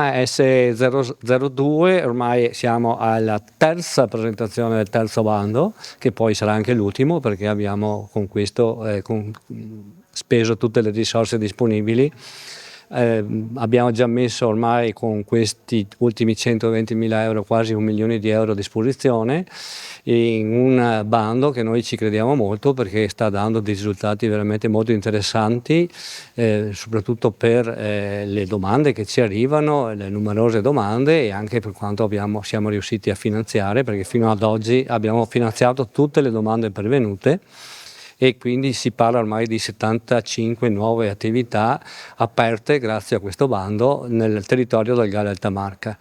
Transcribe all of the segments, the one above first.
S002 ormai siamo alla terza presentazione del terzo bando, che poi sarà anche l'ultimo perché abbiamo con questo speso tutte le risorse disponibili. Abbiamo già messo ormai con questi ultimi 120.000 euro quasi 1 milione di euro a disposizione in un bando che noi ci crediamo molto perché sta dando dei risultati veramente molto interessanti, soprattutto per le domande che ci arrivano, le numerose domande e anche per quanto siamo riusciti a finanziare, perché fino ad oggi abbiamo finanziato tutte le domande pervenute e quindi si parla ormai di 75 nuove attività aperte grazie a questo bando nel territorio del Galles Alta Marca.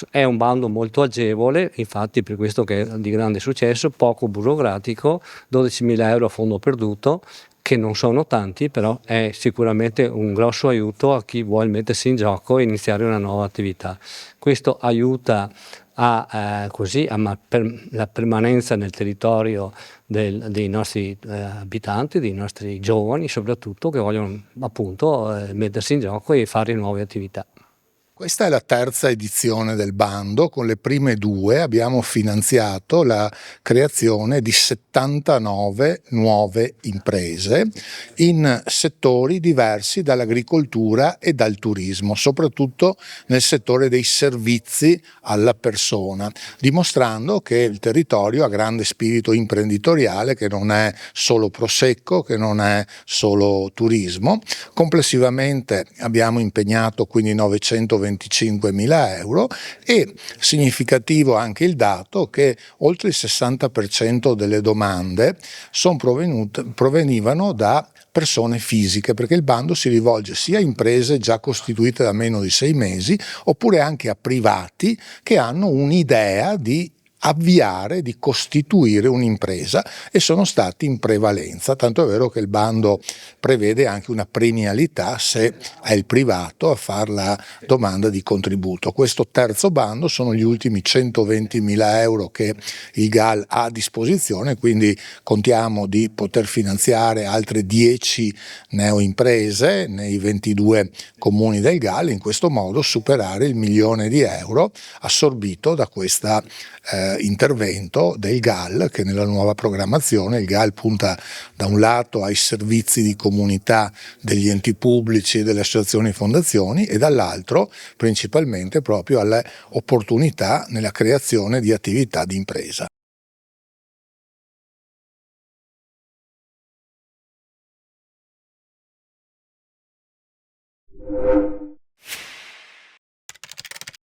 È un bando molto agevole, infatti per questo che è di grande successo, poco burocratico, 12.000 euro a fondo perduto, che non sono tanti, però è sicuramente un grosso aiuto a chi vuole mettersi in gioco e iniziare una nuova attività. Questo aiuta la permanenza nel territorio dei nostri abitanti, dei nostri giovani soprattutto, che vogliono appunto mettersi in gioco e fare nuove attività. Questa è la terza edizione del bando. Con le prime due abbiamo finanziato la creazione di 79 nuove imprese in settori diversi dall'agricoltura e dal turismo, soprattutto nel settore dei servizi alla persona, dimostrando che il territorio ha grande spirito imprenditoriale, che non è solo prosecco, che non è solo turismo. Complessivamente abbiamo impegnato quindi 925.000 euro e significativo anche il dato che oltre il 60% delle domande provenivano da persone fisiche, perché il bando si rivolge sia a imprese già costituite da meno di 6 mesi oppure anche a privati che hanno un'idea di avviare, di costituire un'impresa e sono stati in prevalenza, tanto è vero che il bando prevede anche una premialità se è il privato a fare la domanda di contributo. Questo terzo bando sono gli ultimi 120.000 euro che il GAL ha a disposizione, quindi contiamo di poter finanziare altre 10 neoimprese nei 22 comuni del GAL, in questo modo superare il 1 milione di euro assorbito da questa intervento del GAL, che nella nuova programmazione il GAL punta da un lato ai servizi di comunità degli enti pubblici, delle associazioni e fondazioni e dall'altro principalmente proprio alle opportunità nella creazione di attività di impresa.